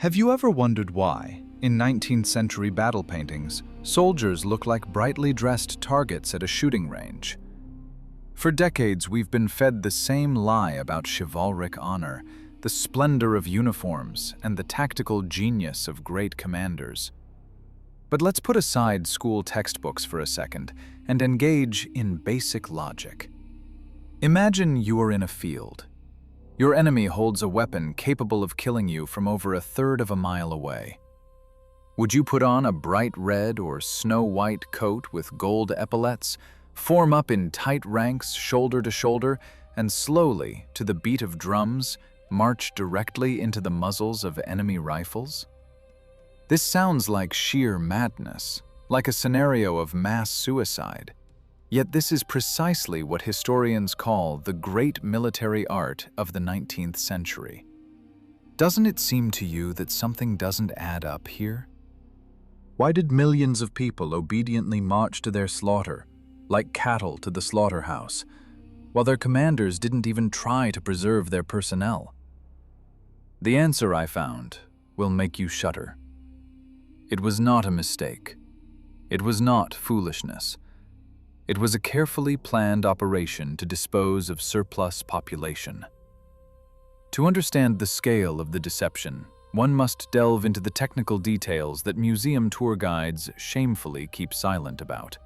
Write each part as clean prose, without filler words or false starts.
Have you ever wondered why, in 19th-century battle paintings, soldiers look like brightly dressed targets at a shooting range? For decades, we've been fed the same lie about chivalric honor, the splendor of uniforms, and the tactical genius of great commanders. But let's put aside school textbooks for a second and engage in basic logic. Imagine you are in a field. Your enemy holds a weapon capable of killing you from over a third of a mile away. Would you put on a bright red or snow-white coat with gold epaulets, form up in tight ranks shoulder to shoulder, and slowly, to the beat of drums, march directly into the muzzles of enemy rifles? This sounds like sheer madness, like a scenario of mass suicide. Yet this is precisely what historians call the great military art of the 19th century. Doesn't it seem to you that something doesn't add up here? Why did millions of people obediently march to their slaughter, like cattle to the slaughterhouse, while their commanders didn't even try to preserve their personnel? The answer, I found, will make you shudder. It was not a mistake. It was not foolishness. It was a carefully planned operation to dispose of surplus population. To understand the scale of the deception, one must delve into the technical details that museum tour guides shamefully keep silent about.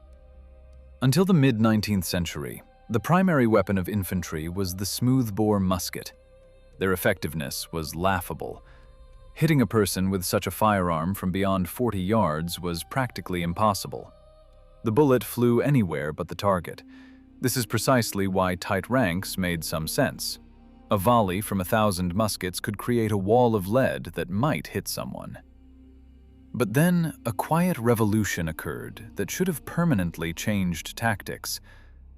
Until the mid-19th century, the primary weapon of infantry was the smoothbore musket. Their effectiveness was laughable. Hitting a person with such a firearm from beyond 40 yards was practically impossible. The bullet flew anywhere but the target. This is precisely why tight ranks made some sense. A volley from 1,000 muskets could create a wall of lead that might hit someone. But then a quiet revolution occurred that should have permanently changed tactics,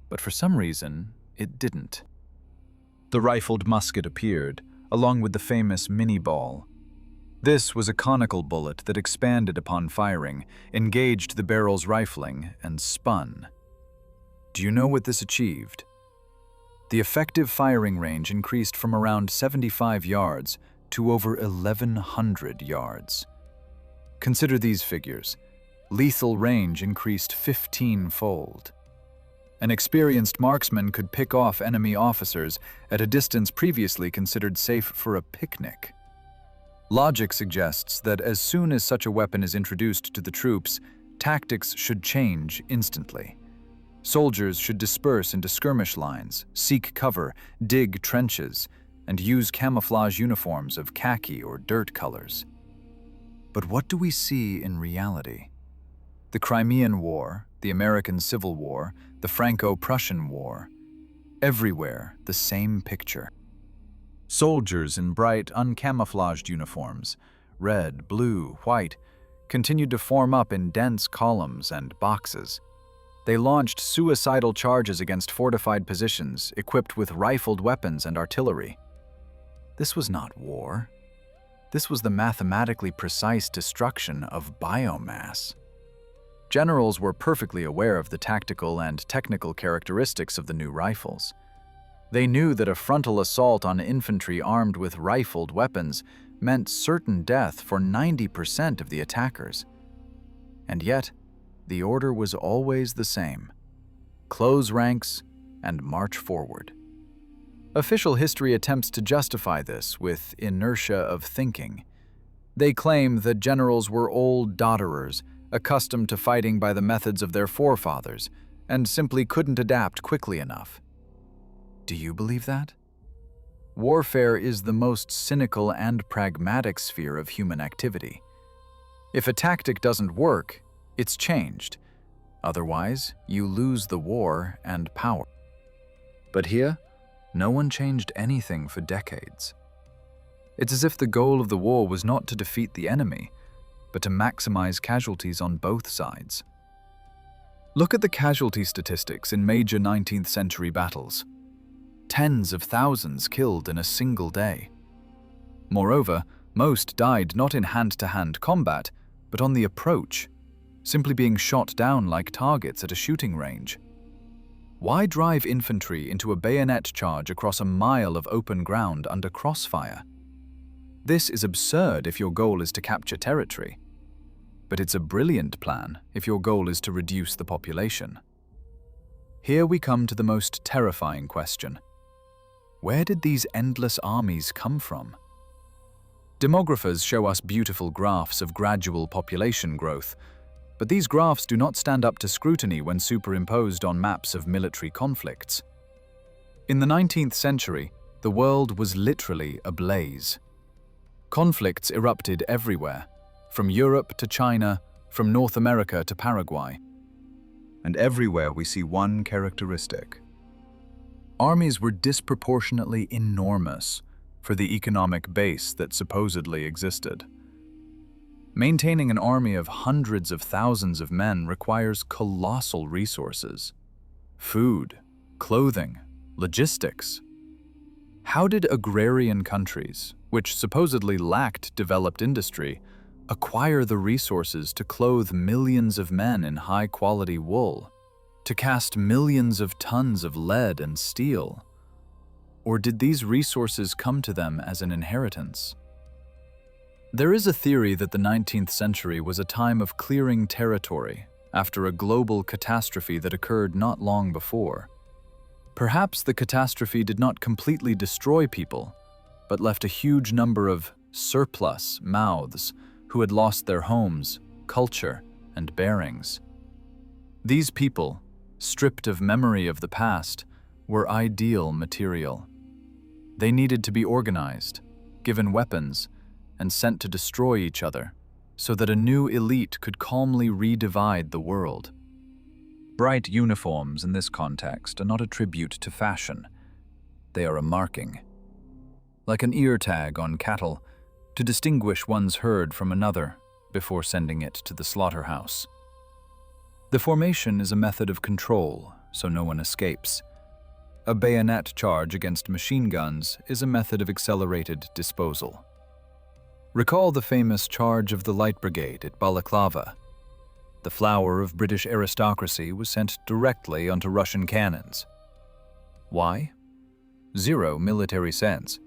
but for some reason, it didn't. The rifled musket appeared, along with the famous mini-ball. This was a conical bullet that expanded upon firing, engaged the barrel's rifling, and spun. Do you know what this achieved? The effective firing range increased from around 75 yards to over 1,100 yards. Consider these figures. Lethal range increased 15-fold. An experienced marksman could pick off enemy officers at a distance previously considered safe for a picnic. Logic suggests that as soon as such a weapon is introduced to the troops, tactics should change instantly. Soldiers should disperse into skirmish lines, seek cover, dig trenches, and use camouflage uniforms of khaki or dirt colors. But what do we see in reality? The Crimean War, the American Civil War, the Franco-Prussian War. Everywhere, the same picture. Soldiers in bright, uncamouflaged uniforms, red, blue, white, continued to form up in dense columns and boxes. They launched suicidal charges against fortified positions equipped with rifled weapons and artillery. This was not war. This was the mathematically precise destruction of biomass. Generals were perfectly aware of the tactical and technical characteristics of the new rifles. They knew that a frontal assault on infantry armed with rifled weapons meant certain death for 90% of the attackers. And yet, the order was always the same: close ranks and march forward. Official history attempts to justify this with inertia of thinking. They claim that generals were old dodderers, accustomed to fighting by the methods of their forefathers, and simply couldn't adapt quickly enough. Do you believe that? Warfare is the most cynical and pragmatic sphere of human activity. If a tactic doesn't work, it's changed. Otherwise, you lose the war and power. But here, no one changed anything for decades. It's as if the goal of the war was not to defeat the enemy, but to maximize casualties on both sides. Look at the casualty statistics in major 19th century battles. Tens of thousands killed in a single day. Moreover, most died not in hand-to-hand combat, but on the approach, simply being shot down like targets at a shooting range. Why drive infantry into a bayonet charge across a mile of open ground under crossfire? This is absurd if your goal is to capture territory. But it's a brilliant plan if your goal is to reduce the population. Here we come to the most terrifying question. Where did these endless armies come from? Demographers show us beautiful graphs of gradual population growth, but these graphs do not stand up to scrutiny when superimposed on maps of military conflicts. In the 19th century, the world was literally ablaze. Conflicts erupted everywhere, from Europe to China, from North America to Paraguay. And everywhere we see one characteristic. Armies were disproportionately enormous for the economic base that supposedly existed. Maintaining an army of hundreds of thousands of men requires colossal resources: food, clothing, logistics. How did agrarian countries, which supposedly lacked developed industry, acquire the resources to clothe millions of men in high-quality wool, to cast millions of tons of lead and steel? Or did these resources come to them as an inheritance? There is a theory that the 19th century was a time of clearing territory after a global catastrophe that occurred not long before. Perhaps the catastrophe did not completely destroy people, but left a huge number of surplus mouths who had lost their homes, culture, and bearings. These people, stripped of memory of the past, were ideal material. They needed to be organized, given weapons, and sent to destroy each other, so that a new elite could calmly redivide the world. Bright uniforms in this context are not a tribute to fashion. They are a marking. Like an ear tag on cattle, to distinguish one's herd from another before sending it to the slaughterhouse. The formation is a method of control, so no one escapes. A bayonet charge against machine guns is a method of accelerated disposal. Recall the famous charge of the Light Brigade at Balaclava. The flower of British aristocracy was sent directly onto Russian cannons. Why? Zero military sense.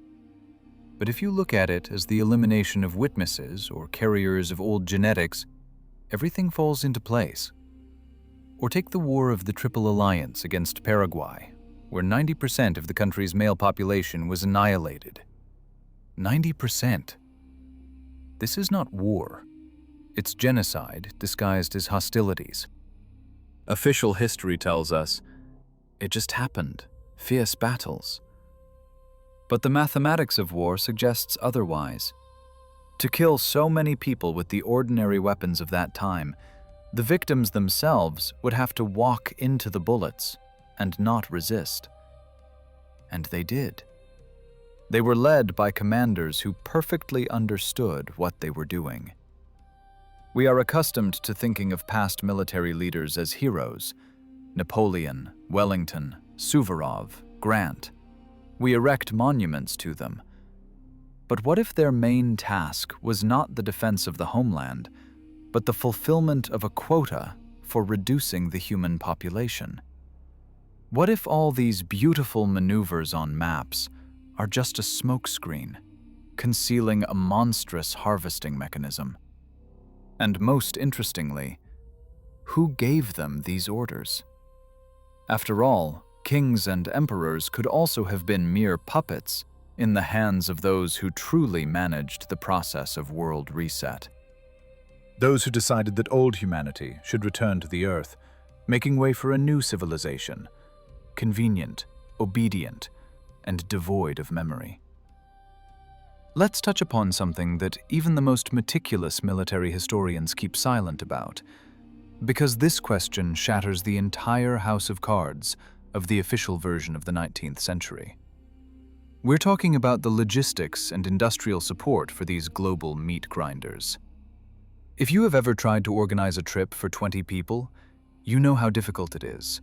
But if you look at it as the elimination of witnesses or carriers of old genetics, everything falls into place. Or take the War of the Triple Alliance against Paraguay, where 90% of the country's male population was annihilated. 90%. This is not war. It's genocide disguised as hostilities. Official history tells us it just happened, fierce battles. But the mathematics of war suggests otherwise. To kill so many people with the ordinary weapons of that time, the victims themselves would have to walk into the bullets and not resist. And they did. They were led by commanders who perfectly understood what they were doing. We are accustomed to thinking of past military leaders as heroes: Napoleon, Wellington, Suvorov, Grant. We erect monuments to them. But what if their main task was not the defense of the homeland, but the fulfillment of a quota for reducing the human population? What if all these beautiful maneuvers on maps are just a smokescreen, concealing a monstrous harvesting mechanism? And most interestingly, who gave them these orders? After all, kings and emperors could also have been mere puppets in the hands of those who truly managed the process of world reset. Those who decided that old humanity should return to the earth, making way for a new civilization, convenient, obedient, and devoid of memory. Let's touch upon something that even the most meticulous military historians keep silent about, because this question shatters the entire house of cards of the official version of the 19th century. We're talking about the logistics and industrial support for these global meat grinders. If you have ever tried to organize a trip for 20 people, you know how difficult it is.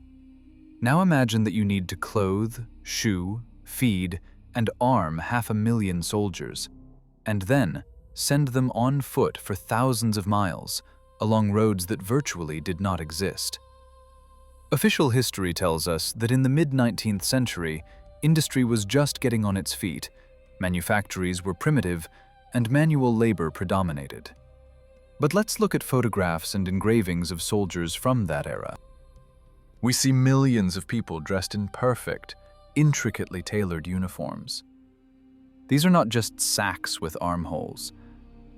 Now imagine that you need to clothe, shoe, feed, and arm 500,000 soldiers, and then send them on foot for thousands of miles along roads that virtually did not exist. Official history tells us that in the mid-19th century, industry was just getting on its feet, manufactories were primitive, and manual labor predominated. But let's look at photographs and engravings of soldiers from that era. We see millions of people dressed in perfect, intricately tailored uniforms. These are not just sacks with armholes.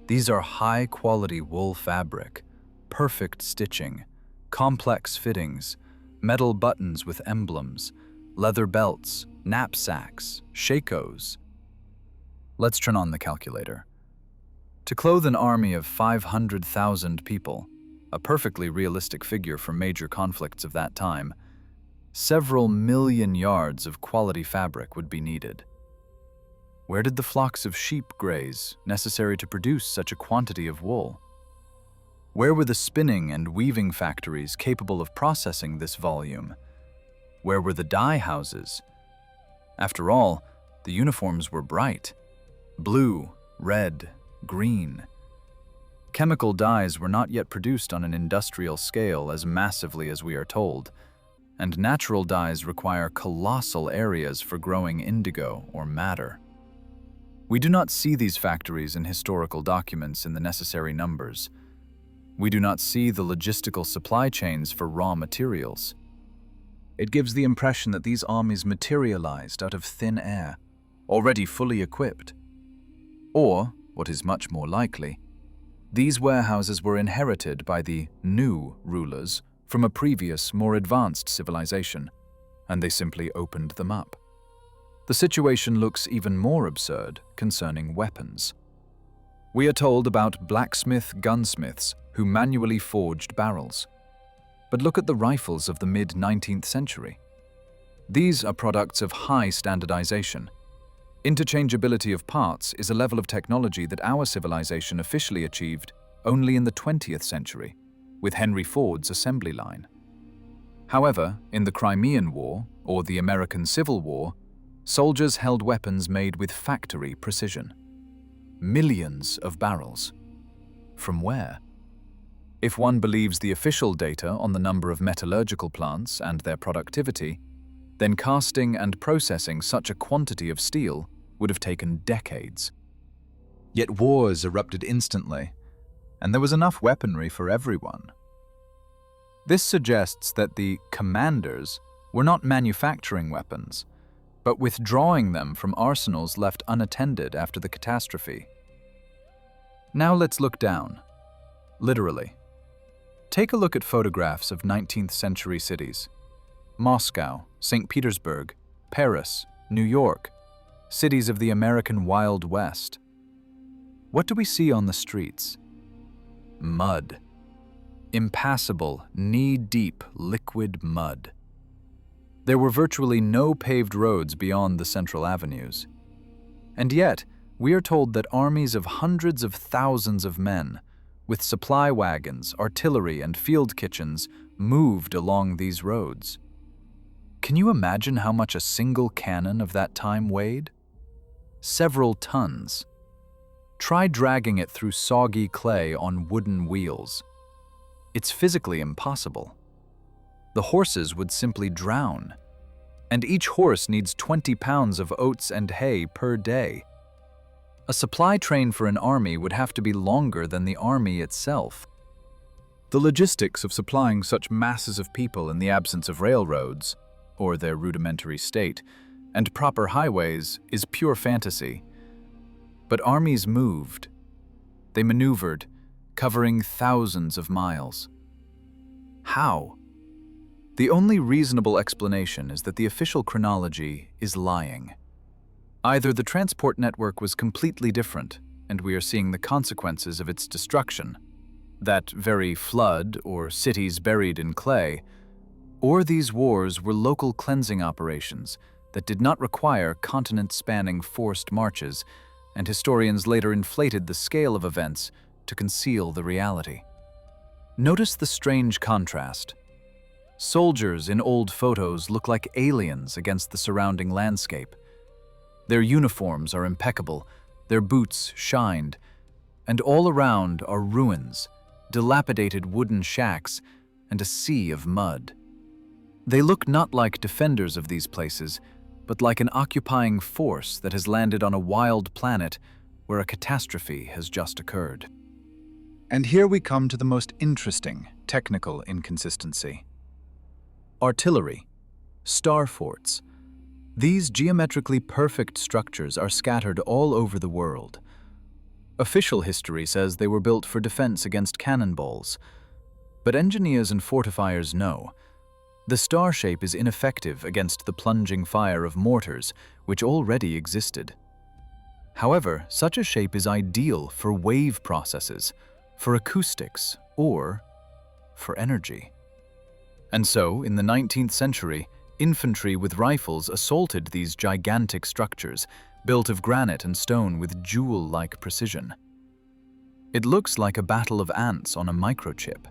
These are high-quality wool fabric, perfect stitching, complex fittings, metal buttons with emblems, leather belts, knapsacks, shakos. Let's turn on the calculator. To clothe an army of 500,000 people, a perfectly realistic figure for major conflicts of that time, several million yards of quality fabric would be needed. Where did the flocks of sheep graze necessary to produce such a quantity of wool? Where were the spinning and weaving factories capable of processing this volume? Where were the dye houses? After all, the uniforms were bright: blue, red, green. Chemical dyes were not yet produced on an industrial scale as massively as we are told, and natural dyes require colossal areas for growing indigo or madder. We do not see these factories in historical documents in the necessary numbers. We do not see the logistical supply chains for raw materials. It gives the impression that these armies materialized out of thin air, already fully equipped. Or, what is much more likely, these warehouses were inherited by the new rulers from a previous, more advanced civilization, and they simply opened them up. The situation looks even more absurd concerning weapons. We are told about blacksmith gunsmiths who manually forged barrels. But look at the rifles of the mid-19th century. These are products of high standardization. Interchangeability of parts is a level of technology that our civilization officially achieved only in the 20th century, with Henry Ford's assembly line. However, in the Crimean War or the American Civil War, soldiers held weapons made with factory precision. Millions of barrels. From where? If one believes the official data on the number of metallurgical plants and their productivity, then casting and processing such a quantity of steel would have taken decades. Yet wars erupted instantly, and there was enough weaponry for everyone. This suggests that the commanders were not manufacturing weapons, but withdrawing them from arsenals left unattended after the catastrophe. Now let's look down, literally. Take a look at photographs of 19th century cities. Moscow, St. Petersburg, Paris, New York, cities of the American Wild West. What do we see on the streets? Mud. Impassable, knee-deep, liquid mud. There were virtually no paved roads beyond the central avenues. And yet, we are told that armies of hundreds of thousands of men, with supply wagons, artillery, and field kitchens, moved along these roads. Can you imagine how much a single cannon of that time weighed? Several tons. Try dragging it through soggy clay on wooden wheels. It's physically impossible. The horses would simply drown. And each horse needs 20 pounds of oats and hay per day. A supply train for an army would have to be longer than the army itself. The logistics of supplying such masses of people in the absence of railroads, or their rudimentary state, and proper highways is pure fantasy. But armies moved. They maneuvered, covering thousands of miles. How? The only reasonable explanation is that the official chronology is lying. Either the transport network was completely different, and we are seeing the consequences of its destruction, that very flood or cities buried in clay, or these wars were local cleansing operations that did not require continent-spanning forced marches, and historians later inflated the scale of events to conceal the reality. Notice the strange contrast. Soldiers in old photos look like aliens against the surrounding landscape. Their uniforms are impeccable, their boots shined, and all around are ruins, dilapidated wooden shacks, and a sea of mud. They look not like defenders of these places, but like an occupying force that has landed on a wild planet where a catastrophe has just occurred. And here we come to the most interesting technical inconsistency. Artillery, star forts. These geometrically perfect structures are scattered all over the world. Official history says they were built for defense against cannonballs, but engineers and fortifiers know the star shape is ineffective against the plunging fire of mortars which already existed. However, such a shape is ideal for wave processes, for acoustics, or for energy. And so, in the 19th century, infantry with rifles assaulted these gigantic structures, built of granite and stone with jewel-like precision. It looks like a battle of ants on a microchip.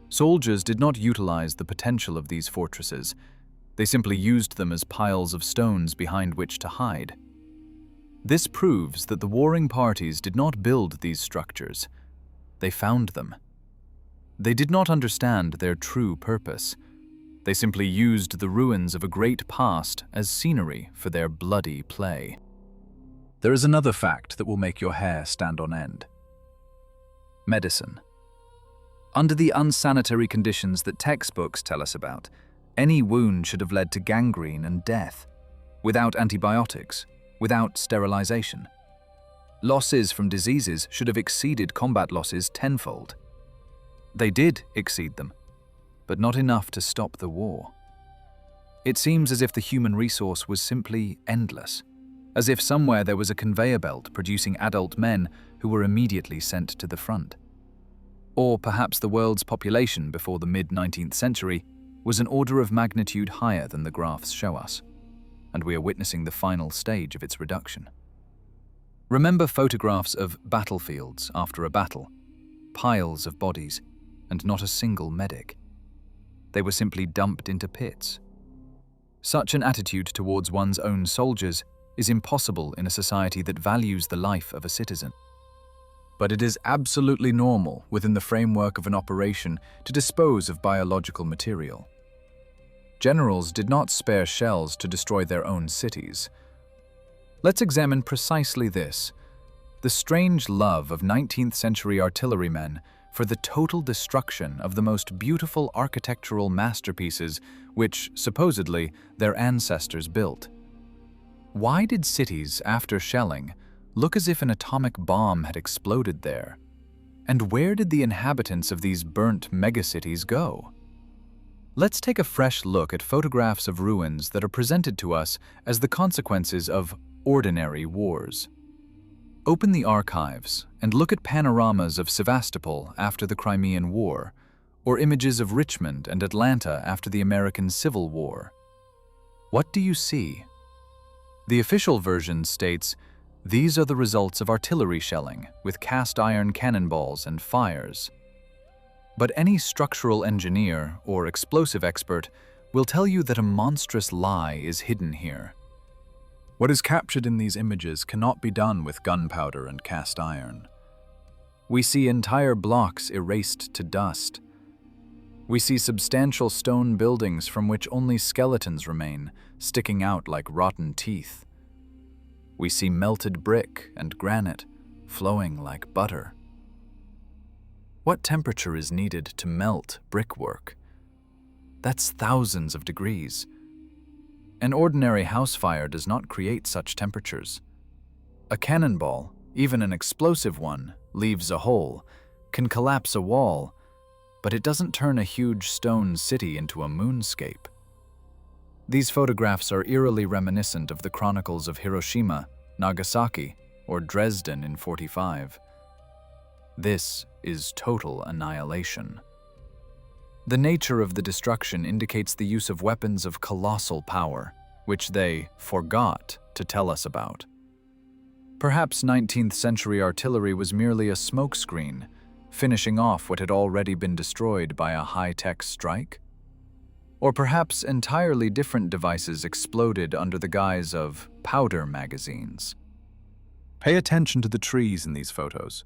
Soldiers did not utilize the potential of these fortresses. They simply used them as piles of stones behind which to hide. This proves that the warring parties did not build these structures. They found them. They did not understand their true purpose. They simply used the ruins of a great past as scenery for their bloody play. There is another fact that will make your hair stand on end. Medicine. Under the unsanitary conditions that textbooks tell us about, any wound should have led to gangrene and death, without antibiotics, without sterilization. Losses from diseases should have exceeded combat losses tenfold. They did exceed them, but not enough to stop the war. It seems as if the human resource was simply endless, as if somewhere there was a conveyor belt producing adult men who were immediately sent to the front. Or perhaps the world's population before the mid-19th century was an order of magnitude higher than the graphs show us, and we are witnessing the final stage of its reduction. Remember photographs of battlefields after a battle, piles of bodies, and not a single medic. They were simply dumped into pits. Such an attitude towards one's own soldiers is impossible in a society that values the life of a citizen. But it is absolutely normal within the framework of an operation to dispose of biological material. Generals did not spare shells to destroy their own cities. Let's examine precisely this, the strange love of 19th century artillerymen for the total destruction of the most beautiful architectural masterpieces which, supposedly, their ancestors built. Why did cities, after shelling, look as if an atomic bomb had exploded there? And where did the inhabitants of these burnt megacities go? Let's take a fresh look at photographs of ruins that are presented to us as the consequences of ordinary wars. Open the archives and look at panoramas of Sevastopol after the Crimean War, or images of Richmond and Atlanta after the American Civil War. What do you see? The official version states, "These are the results of artillery shelling with cast iron cannonballs and fires." But any structural engineer or explosive expert will tell you that a monstrous lie is hidden here. What is captured in these images cannot be done with gunpowder and cast iron. We see entire blocks erased to dust. We see substantial stone buildings from which only skeletons remain, sticking out like rotten teeth. We see melted brick and granite flowing like butter. What temperature is needed to melt brickwork? That's thousands of degrees. An ordinary house fire does not create such temperatures. A cannonball, even an explosive one, leaves a hole, can collapse a wall, but it doesn't turn a huge stone city into a moonscape. These photographs are eerily reminiscent of the chronicles of Hiroshima, Nagasaki, or Dresden in '45. This is total annihilation. The nature of the destruction indicates the use of weapons of colossal power, which they forgot to tell us about. Perhaps 19th century artillery was merely a smokescreen, finishing off what had already been destroyed by a high-tech strike? Or perhaps entirely different devices exploded under the guise of powder magazines. Pay attention to the trees in these photos.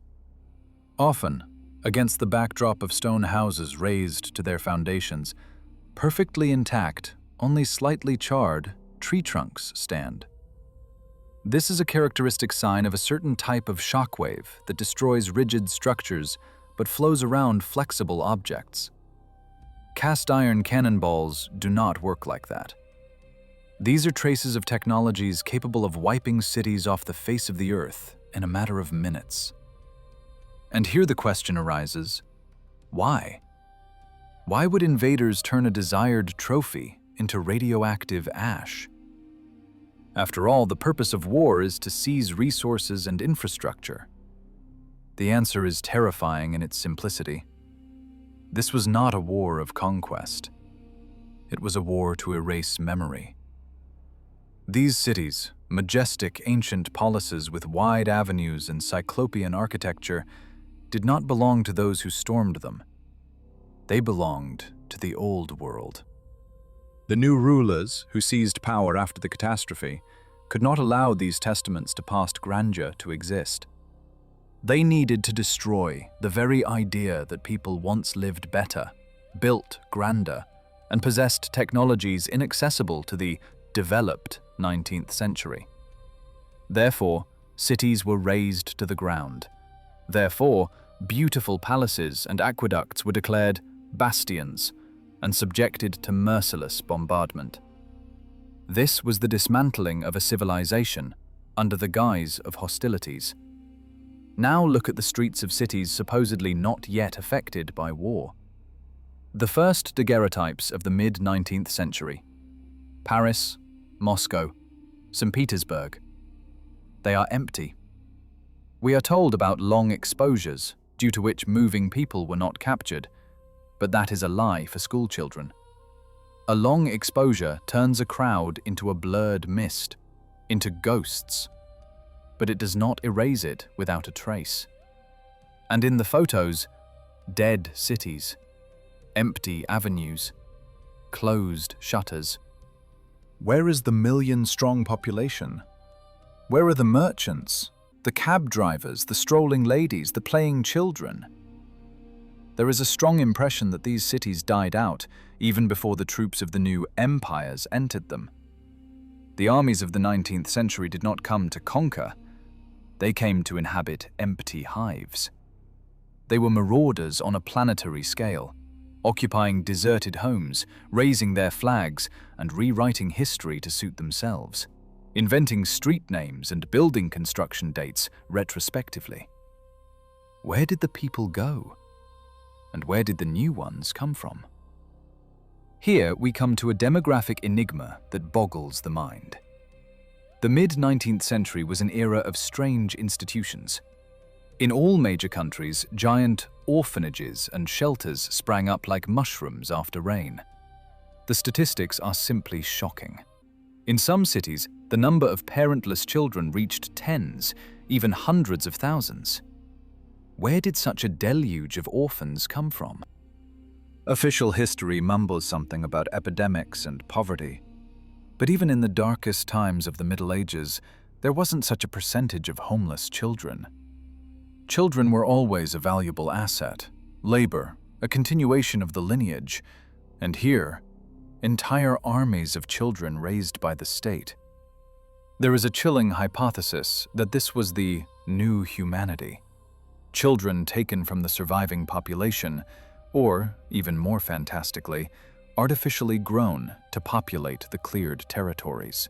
Often, against the backdrop of stone houses razed to their foundations, perfectly intact, only slightly charred, tree trunks stand. This is a characteristic sign of a certain type of shockwave that destroys rigid structures but flows around flexible objects. Cast iron cannonballs do not work like that. These are traces of technologies capable of wiping cities off the face of the earth in a matter of minutes. And here the question arises, why? Why would invaders turn a desired trophy into radioactive ash? After all, the purpose of war is to seize resources and infrastructure. The answer is terrifying in its simplicity. This was not a war of conquest. It was a war to erase memory. These cities, majestic ancient polises with wide avenues and cyclopean architecture, did not belong to those who stormed them. They belonged to the old world. The new rulers, who seized power after the catastrophe, could not allow these testaments to past grandeur to exist. They needed to destroy the very idea that people once lived better, built grander, and possessed technologies inaccessible to the developed 19th century. Therefore, cities were razed to the ground. Therefore, beautiful palaces and aqueducts were declared bastions and subjected to merciless bombardment. This was the dismantling of a civilization under the guise of hostilities. Now look at the streets of cities supposedly not yet affected by war. The first daguerreotypes of the mid-19th century. Paris, Moscow, St. Petersburg. They are empty. We are told about long exposures, due to which moving people were not captured, but that is a lie for schoolchildren. A long exposure turns a crowd into a blurred mist, into ghosts, but it does not erase it without a trace. And in the photos, dead cities, empty avenues, closed shutters. Where is the million-strong population? Where are the merchants, the cab drivers, the strolling ladies, the playing children? There is a strong impression that these cities died out even before the troops of the new empires entered them. The armies of the 19th century did not come to conquer. They came to inhabit empty hives. They were marauders on a planetary scale, occupying deserted homes, raising their flags, and rewriting history to suit themselves, inventing street names and building construction dates retrospectively. Where did the people go? And where did the new ones come from? Here we come to a demographic enigma that boggles the mind. The mid-19th century was an era of strange institutions. In all major countries, giant orphanages and shelters sprang up like mushrooms after rain. The statistics are simply shocking. In some cities, the number of parentless children reached tens, even hundreds of thousands. Where did such a deluge of orphans come from? Official history mumbles something about epidemics and poverty. But even in the darkest times of the Middle Ages, there wasn't such a percentage of homeless children. Children were always a valuable asset, labor, a continuation of the lineage, and here, entire armies of children raised by the state. There is a chilling hypothesis that this was the new humanity. Children taken from the surviving population, or, even more fantastically, artificially grown to populate the cleared territories.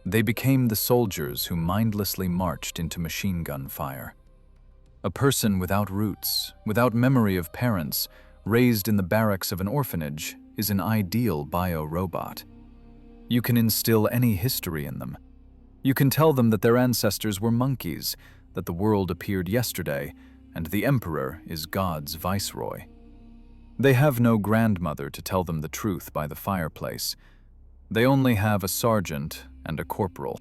They became the soldiers who mindlessly marched into machine gun fire. A person without roots, without memory of parents, raised in the barracks of an orphanage, is an ideal bio-robot. You can instill any history in them. You can tell them that their ancestors were monkeys, that the world appeared yesterday, and the emperor is God's viceroy. They have no grandmother to tell them the truth by the fireplace. They only have a sergeant and a corporal.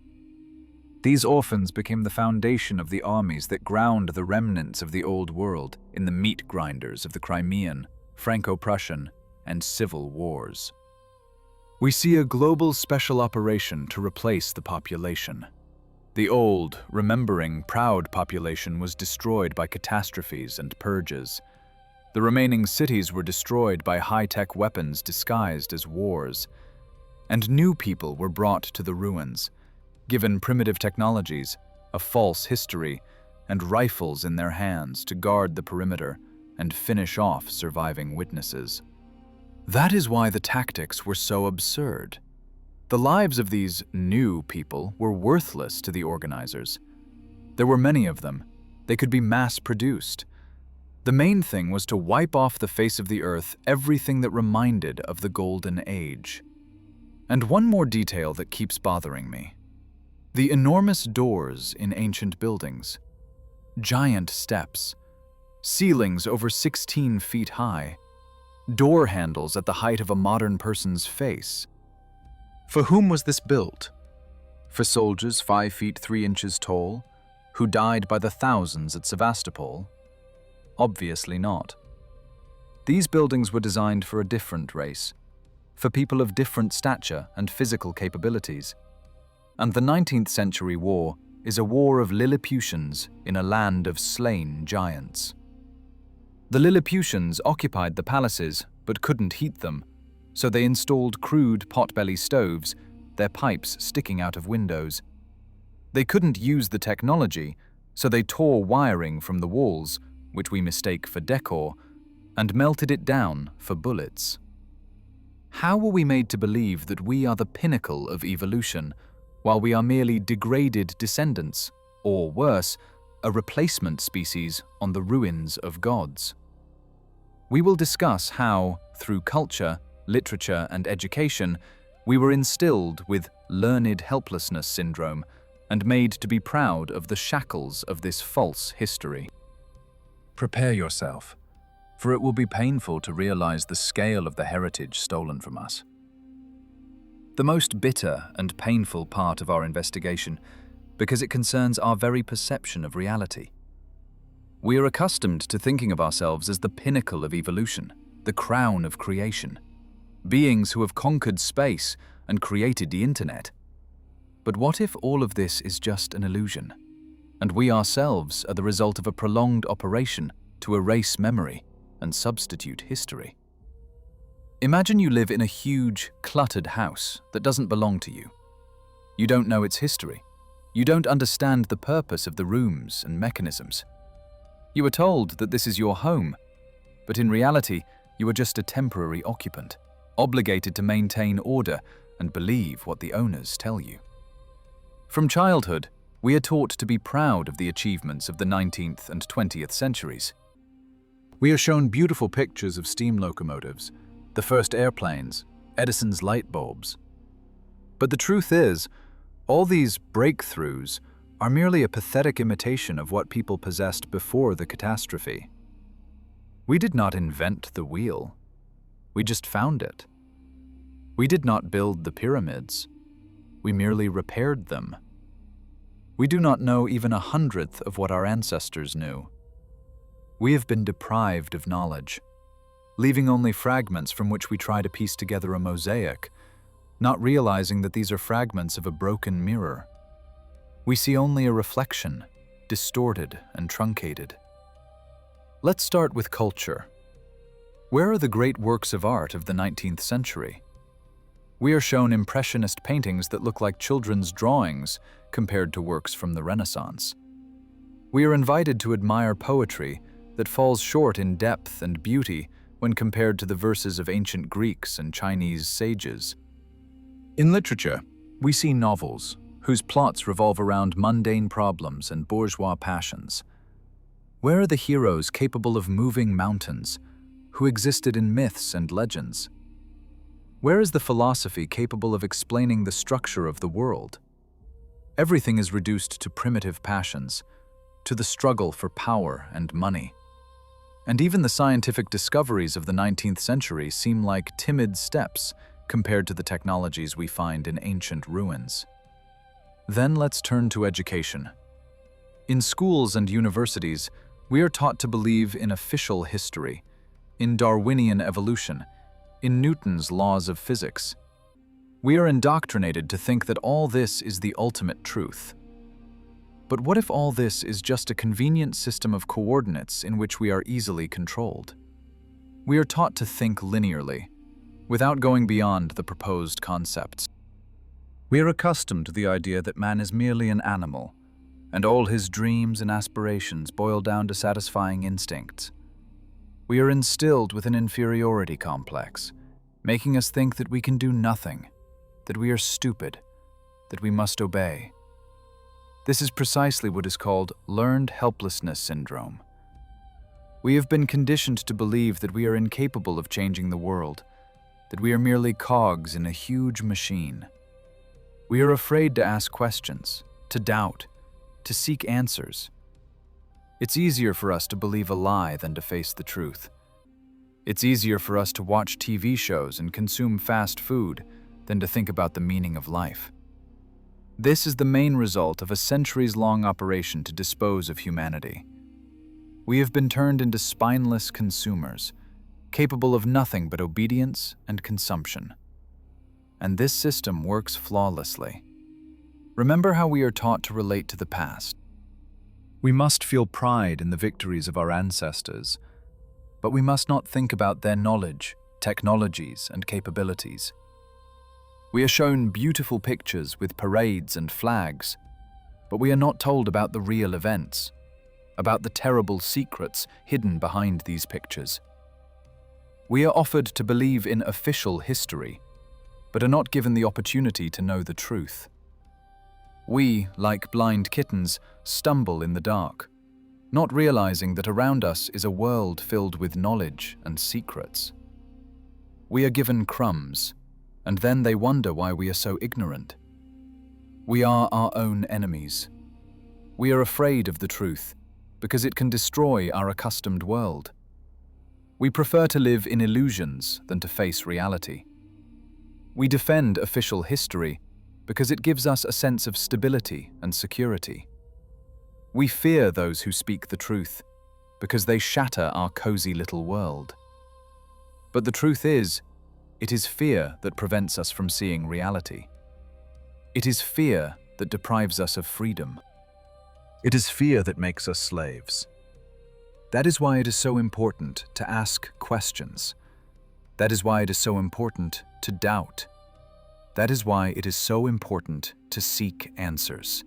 These orphans became the foundation of the armies that ground the remnants of the old world in the meat grinders of the Crimean, Franco-Prussian, and civil wars. We see a global special operation to replace the population. The old, remembering, proud population was destroyed by catastrophes and purges. The remaining cities were destroyed by high-tech weapons disguised as wars. And new people were brought to the ruins. given primitive technologies, a false history, and rifles in their hands to guard the perimeter and finish off surviving witnesses. That is why the tactics were so absurd. The lives of these new people were worthless to the organizers. There were many of them. They could be mass-produced. The main thing was to wipe off the face of the earth everything that reminded of the Golden Age. And one more detail that keeps bothering me. The enormous doors in ancient buildings. Giant steps. Ceilings over 16 feet high. Door handles at the height of a modern person's face. For whom was this built? For soldiers 5 feet 3 inches tall, who died by the thousands at Sevastopol? Obviously not. These buildings were designed for a different race, for people of different stature and physical capabilities. And the 19th century war is a war of Lilliputians in a land of slain giants. The Lilliputians occupied the palaces but couldn't heat them, so they installed crude potbelly stoves, their pipes sticking out of windows. They couldn't use the technology, so they tore wiring from the walls, which we mistake for decor, and melted it down for bullets. How were we made to believe that we are the pinnacle of evolution, while we are merely degraded descendants, or worse, a replacement species on the ruins of gods? We will discuss how, through culture, literature, and education, we were instilled with learned helplessness syndrome and made to be proud of the shackles of this false history. Prepare yourself, for it will be painful to realize the scale of the heritage stolen from us. The most bitter and painful part of our investigation, because it concerns our very perception of reality. We are accustomed to thinking of ourselves as the pinnacle of evolution, the crown of creation, beings who have conquered space and created the internet. But what if all of this is just an illusion, and we ourselves are the result of a prolonged operation to erase memory and substitute history? Imagine you live in a huge, cluttered house that doesn't belong to you. You don't know its history. You don't understand the purpose of the rooms and mechanisms. You are told that this is your home, but in reality, you are just a temporary occupant, obligated to maintain order and believe what the owners tell you. From childhood, we are taught to be proud of the achievements of the 19th and 20th centuries. We are shown beautiful pictures of steam locomotives, the first airplanes, Edison's light bulbs. But the truth is, all these breakthroughs are merely a pathetic imitation of what people possessed before the catastrophe. We did not invent the wheel. We just found it. We did not build the pyramids. We merely repaired them. We do not know even 1/100th of what our ancestors knew. We have been deprived of knowledge, leaving only fragments from which we try to piece together a mosaic, not realizing that these are fragments of a broken mirror. We see only a reflection, distorted and truncated. Let's start with culture. Where are the great works of art of the 19th century? We are shown impressionist paintings that look like children's drawings compared to works from the Renaissance. We are invited to admire poetry that falls short in depth and beauty when compared to the verses of ancient Greeks and Chinese sages. In literature, we see novels whose plots revolve around mundane problems and bourgeois passions. Where are the heroes capable of moving mountains, who existed in myths and legends? Where is the philosophy capable of explaining the structure of the world? Everything is reduced to primitive passions, to the struggle for power and money. And even the scientific discoveries of the 19th century seem like timid steps compared to the technologies we find in ancient ruins. Then let's turn to education. In schools and universities, we are taught to believe in official history, in Darwinian evolution, in Newton's laws of physics. We are indoctrinated to think that all this is the ultimate truth. But what if all this is just a convenient system of coordinates in which we are easily controlled? We are taught to think linearly, without going beyond the proposed concepts. We are accustomed to the idea that man is merely an animal, and all his dreams and aspirations boil down to satisfying instincts. We are instilled with an inferiority complex, making us think that we can do nothing, that we are stupid, that we must obey. This is precisely what is called learned helplessness syndrome. We have been conditioned to believe that we are incapable of changing the world, that we are merely cogs in a huge machine. We are afraid to ask questions, to doubt, to seek answers. It's easier for us to believe a lie than to face the truth. It's easier for us to watch TV shows and consume fast food than to think about the meaning of life. This is the main result of a centuries-long operation to dispose of humanity. We have been turned into spineless consumers, capable of nothing but obedience and consumption. And this system works flawlessly. Remember how we are taught to relate to the past. We must feel pride in the victories of our ancestors, but we must not think about their knowledge, technologies, and capabilities. We are shown beautiful pictures with parades and flags, but we are not told about the real events, about the terrible secrets hidden behind these pictures. We are offered to believe in official history, but are not given the opportunity to know the truth. We, like blind kittens, stumble in the dark, not realizing that around us is a world filled with knowledge and secrets. We are given crumbs, and then they wonder why we are so ignorant. We are our own enemies. We are afraid of the truth because it can destroy our accustomed world. We prefer to live in illusions than to face reality. We defend official history because it gives us a sense of stability and security. We fear those who speak the truth because they shatter our cozy little world. But the truth is, it is fear that prevents us from seeing reality. It is fear that deprives us of freedom. It is fear that makes us slaves. That is why it is so important to ask questions. That is why it is so important to doubt. That is why it is so important to seek answers.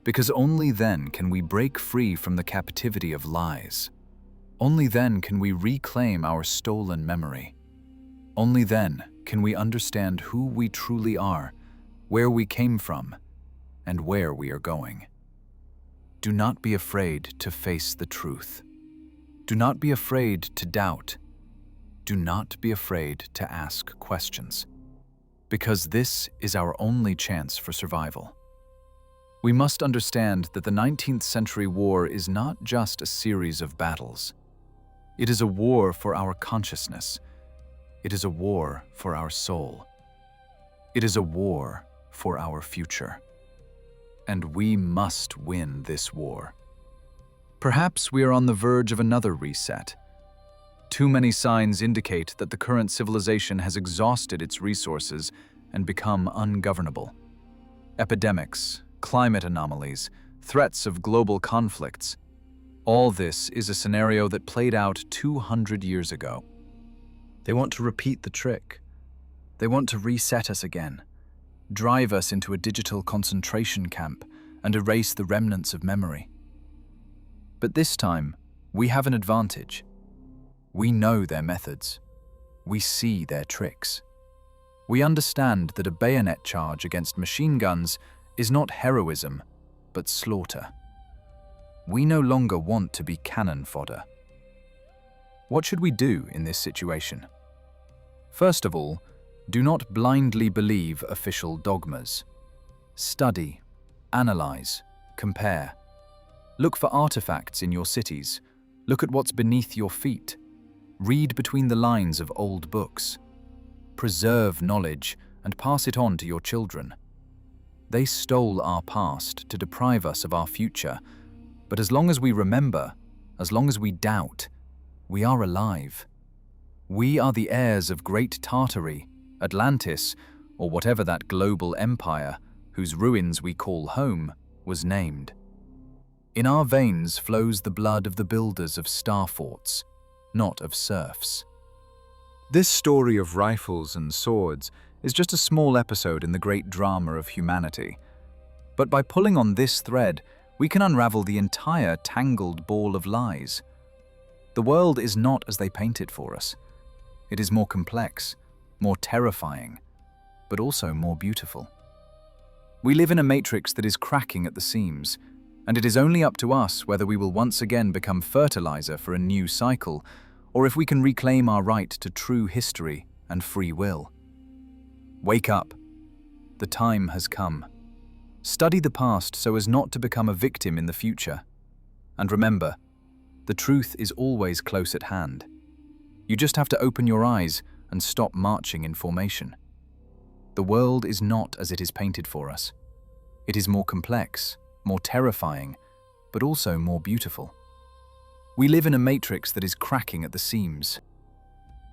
Because only then can we break free from the captivity of lies. Only then can we reclaim our stolen memory. Only then can we understand who we truly are, where we came from, and where we are going. Do not be afraid to face the truth. Do not be afraid to doubt. Do not be afraid to ask questions, because this is our only chance for survival. We must understand that the 19th century war is not just a series of battles. It is a war for our consciousness. It is a war for our soul. It is a war for our future. And we must win this war. Perhaps we are on the verge of another reset. Too many signs indicate that the current civilization has exhausted its resources and become ungovernable. Epidemics, climate anomalies, threats of global conflicts. All this is a scenario that played out 200 years ago. They want to repeat the trick. They want to reset us again, drive us into a digital concentration camp, and erase the remnants of memory. But this time, we have an advantage. We know their methods. We see their tricks. We understand that a bayonet charge against machine guns is not heroism, but slaughter. We no longer want to be cannon fodder. What should we do in this situation? First of all, do not blindly believe official dogmas. Study, analyze, compare. Look for artifacts in your cities. Look at what's beneath your feet. Read between the lines of old books. Preserve knowledge and pass it on to your children. They stole our past to deprive us of our future, but as long as we remember, as long as we doubt, we are alive. We are the heirs of Great Tartary, Atlantis, or whatever that global empire, whose ruins we call home, was named. In our veins flows the blood of the builders of star forts, not of serfs. This story of rifles and swords is just a small episode in the great drama of humanity. But by pulling on this thread, we can unravel the entire tangled ball of lies. The world is not as they paint it for us. It is more complex, more terrifying, but also more beautiful. We live in a matrix that is cracking at the seams, and it is only up to us whether we will once again become fertilizer for a new cycle, or if we can reclaim our right to true history and free will. Wake up. The time has come. Study the past so as not to become a victim in the future. And remember, the truth is always close at hand. You just have to open your eyes and stop marching in formation. The world is not as it is painted for us. It is more complex, more terrifying, but also more beautiful. We live in a matrix that is cracking at the seams.